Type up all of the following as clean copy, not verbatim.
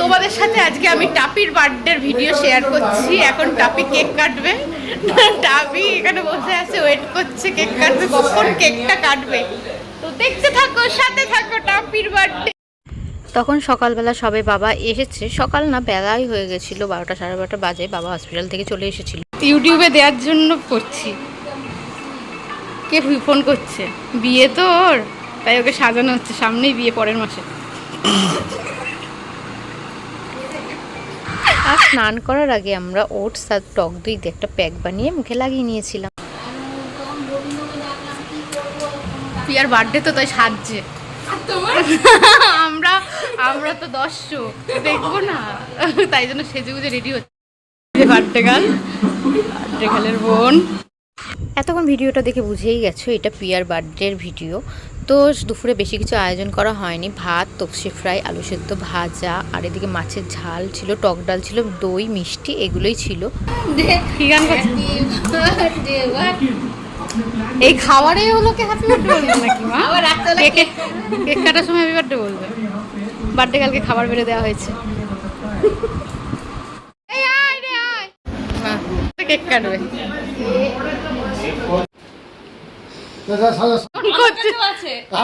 তোমাদের সাথে আজকে আমি টাপির বার্থডের ভিডিও শেয়ার করছি। এখন টাপি কেক কাটবে। টাপি এখানে বসে আছে, ওয়েট করছে কেক কাটবে, কখন কেকটা কাটবে। তো দেখতে থাকো, সাথে থাকো টাপির বার্থডে। তখন সকালবেলা সবে বাবা এসেছে, সকাল না বেলাই হয়ে গেছিলো, 12টা সাড়ে 12টা বাজে। বাবা হসপিটাল থেকে চলে এসেছিল, ইউটিউবে দেওয়ার জন্য করছি। কে ফোন করছে? বিয়ে তো ওর, তাই ওকে সাজানো হচ্ছে। সামনেই বিয়ে, পরের মাসে। আর স্নান করার আগে আমরা ওটস আর টক দই দিয়ে একটা প্যাক বানিয়ে মুখে লাগিয়ে নিয়েছিলাম। পিয়ার বার্থডে তো, তাই সাজছে। আমরা তো দর্শক, দেখবো না, তাই জন্য সেজে গুজে রেডি হচ্ছে। বার্থডে গার্লের বোন। এতক্ষণ ভিডিওটা দেখে বুঝেই গেছো এটা পিয়ার বার্থডের ভিডিও। তো দুপুরে বেশি কিছু আয়োজন করা হয়নি। ভাত, তপসি ফ্রাই, আলু সেদ্ধ, ভাজা, আর এদিকে মাছের ঝাল ছিল, টক ডাল ছিল, দই, মিষ্টি, এগুলোই ছিল। এই খাবারে হলোকে হ্যাপি বার্থডে বলবে নাকি মা? কেক কাটার সময় হ্যাপি বার্থডে বলবে। বার্থডে কালকে খাবার বেড়ে দেওয়া হয়েছে। কেক কাটবে।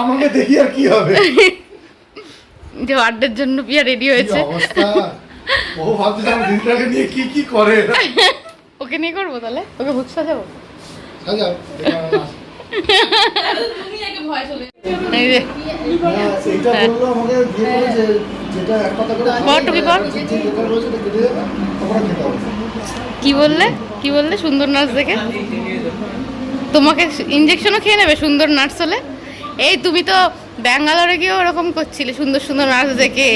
আমাকে দেখি আর কি হবে। যে বার্থডের জন্য পিয়া রেডি হয়েছে। ও ভাবছে আমার দিনটাকে নিয়ে কি কি করে। ওকে নিয়ে করবো তাহলে, ওকে ভূত সাজাবো। সাজাও। তুমি আগে ভয় চলে। এই যে এইটা বললো আমাকে দিয়ে বলে যে যেটা এক কথা করে যেটা রয়েছে এটা কেটে দেবে, তখন খেতে হবে। কি বললে সুন্দর নাচ দেখে? তোমাকে ইনজেকশনও খেয়ে নেবে সুন্দর নাচ হলে? এই তুমি তো ব্যাঙ্গালোরে গিয়ে ওরকম করছিলে সুন্দর সুন্দর নাচ দেখে।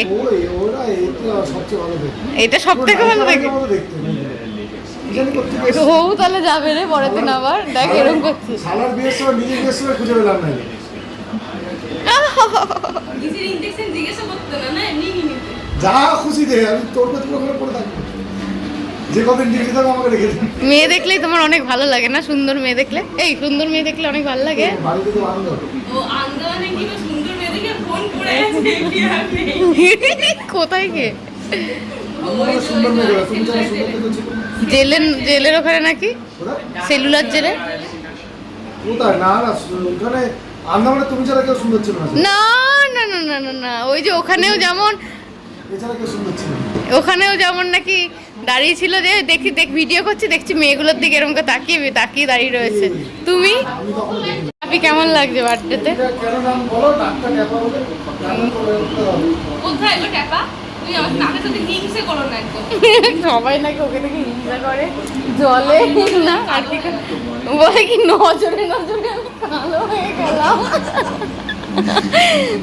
এটা সব থেকে ভালো দেখে। ও তাহলে যাবে রে পরের দিন আবার, দেখ এরকম করছে। শালার বিয়ের সময় নিজের বিয়ের সময় খুঁজে পেলাম না। নিজের ইনজেকশন জিজ্ঞাসা করতে না, এমনি নিতে। যা খুশি দে, আমি তোর পেছনে ওখানে পড়ে থাকবো। যে কদিন ডিউটি থাকবো আমাকে রেখে দিন। মেয়ে দেখলেই তোমার অনেক ভালো লাগে না? সুন্দর মেয়ে দেখলে, এই সুন্দর মেয়ে দেখলে অনেক ভালো লাগে। বাড়িতে তো আনন্দ। ও আন্দোলনে কি সুন্দর মেয়ে দেখে ফোন করে আছে কি হবে? কোথায় কে? আমরা সুন্দর মেয়ে, তুমি যারা সুন্দর দেখেছো। জেলের ওখানে নাকি? সেলুলার জেলে? কোথায়? না না, ওখানে আন্দামানে তুমি যারা কেউ সুন্দর ছিল না। না না না না না না, ওই যে ওখানেও যেমন, এছাড়া কেউ সুন্দর ছিল না। ওখানেও যেমন নাকি দাঁড়িয়ে ছিল, যে দেখি ভিডিও করছি, দেখছি মেয়েগুলোর দিকে এরকম করে তাকিয়ে দাঁড়িয়ে রয়েছে। তুমি আপনি কেমন লাগছে বার্থডেতে? কেন নাম বলো, ডাক্তার ট্যাপা বলে। কোথায় গো ট্যাপা? তুমি আমার নাকের সাথে হিংসে করো না একদম। সবাই নাকি ওকে দেখে হিংসা করে, জলে না আর কি বলে কি, নজরে নজরে আমি কালো হয়ে গেলাম।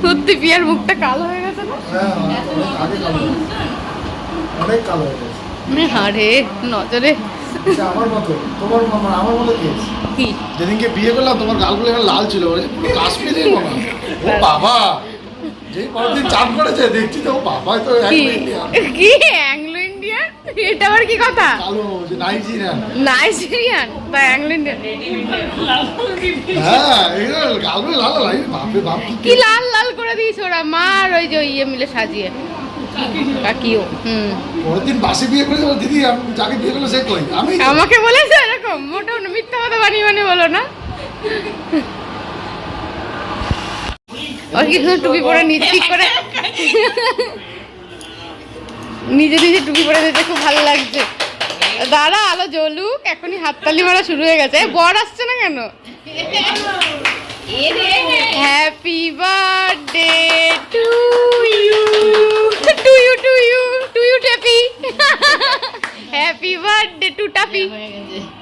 সত্যি পিয়ার মুখটা কালো হয়ে গেছে না? অনেক কালো হয়ে গেছে। আরে নজরে আমার মতো, তোমার আমার মতো কি? যেদিনকে বিয়ে করলাম তোমার গালগুলো এখানে লাল ছিল, কাশ্মীরের মতো। ও বাবা, যেই পরেরদিন চান করেছে দেখছি তো, ও বাবা তো কি অ্যাংলো ইন্ডিয়ান? এটা আবার কি কথা? কালো, যে নাইজেরিয়ান বা অ্যাংলো ইন্ডিয়ান? হ্যাঁ, এগুলো গালগুলো লাল লাল, বাপরে বাপ। কি লাল লাল করে দিয়েছে ওরা, মার ওই যে ইয়ে মিলে সাজিয়ে। কাকিও পরের দিন বাসে বিয়ে করেছে, দিদি যাকে বিয়ে করলো সে কই? আমি আমাকে বলেছে এরকম? মোটেও না, মিথ্যা কথা বানিয়ে বলো না। টুপি পরে ঠিক করে নিজে টুপি পরে দিতে খুব ভালো লাগছে। দাঁড়া আলো জ্বলুক, এখনই হাততালি মারা শুরু হয়ে গেছে। বর আসছে না কেন? Happy birthday to you, to you to you to you Tapi. Happy birthday to Tapi.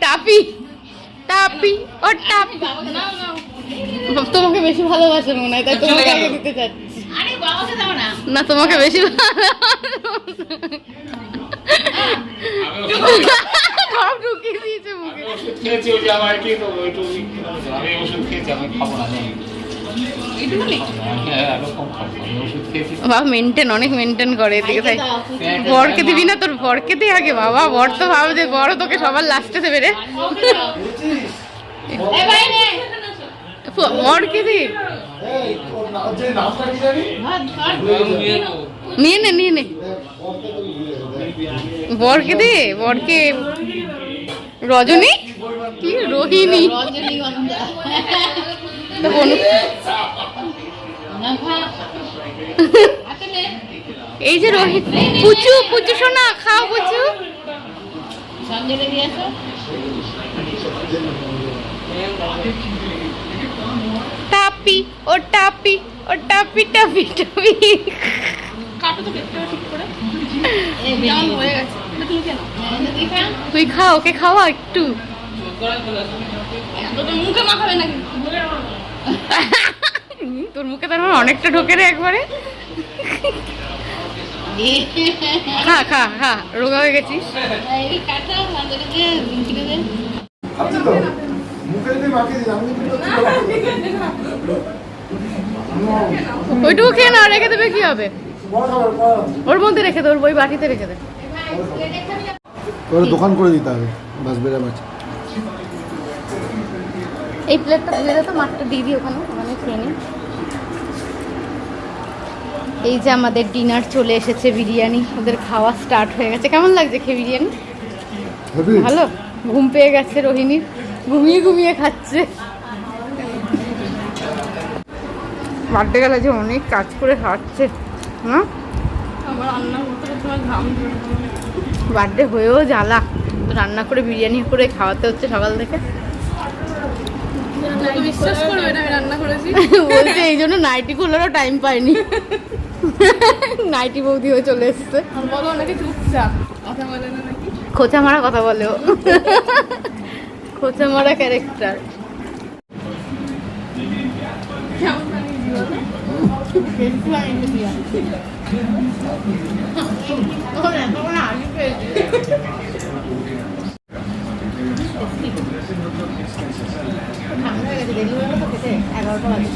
Tapi Tapi ও টাপি। তোমাকে বেশি ভালোবাসে মনে হয়, তাই তোমাকে আগে দিতে চাচ্ছি। আরে বাবাকে দাও না। না, তোমাকে বেশি ভালো ঢুকিয়ে দিয়েছে মুখে। খেয়েছি ওই যে আমার কি তো একটু আমি ওষুধ খেয়েছি, আমি খাবো না। বাবা মেনটেন, অনেক মেনটেন করে এদিকে। তাই বরকে দিবি না? তোর বরকে দিই আগে বাবা। বর তো ভাবে যে বড় তোকে সবার লাস্টে দেবে রে। বরকিদি এই, ওর যে নামটা কি জানি? নিয়ে নে নিয়ে নে বরকিদি বরকে রজনী কি রোহিণী তো বনু এই যে রোহিত পুচু পুচু সোনা খাও পুচু টাপি ও টাপি ও টাপি টাপি টাপি তুই খা ওকে খাওয়া একটু মুখে মাখাবে নাকি? তোর মুখে তার মানে অনেকটা ঢোকে রে একবারে খা খা খা রোগা হয়ে গেছিস খাচ্ছি তো? মুখে যদি মাখিয়ে দিই, আমি কিন্তু ওইটুকু খেয়ে না রেখে দেবে কি হবে বড় খাবার, বড়। ওর মধ্যে রেখে দে ওর বই বাটিতে রেখে দে ওরা দোকান করে দিতে হবে বাস বেড়া মাছ। এই প্লেটটা ধুয়ে দে তো মাঠটা দিয়ে দিই ওখানে ওখানে খেয়ে নিই এই যে আমাদের ডিনার চলে এসেছে বিরিয়ানি ওদের খাওয়া স্টার্ট হয়ে গেছে কেমন লাগছে খেয়ে বিরিয়ানি হেভি। ভালো ঘুম পেয়ে গেছে রোহিণীর ঘুমিয়ে ঘুমিয়ে খাচ্ছে বার্থডে গেলে যে অনেক কাজ করে খাচ্ছে হ্যাঁ আমার রান্না করতে করতে আমার ঘাম ঝরছে। বার্থডে হয়েও জ্বালা রান্না করে বিরিয়ানি করে খাওয়াতে হচ্ছে সকাল থেকে তো বিশ্বাস করবে না আমি রান্না করেছি? বলছে এই জন্য নাইটি খোলারও টাইম পাইনি নাইটি বৌদি হয়ে চলে এসছে আর বলো নাকি চুপচাপ কথা বলে না নাকি? খোঁচা মারা কথা বলে ও খোঁচা মারা ক্যারেক্টার কেমন বানিয়েছি বলো? ঠান্ডা হয়ে গেছে দেরি হয়ে গেল তো খেতে 11টা বাজে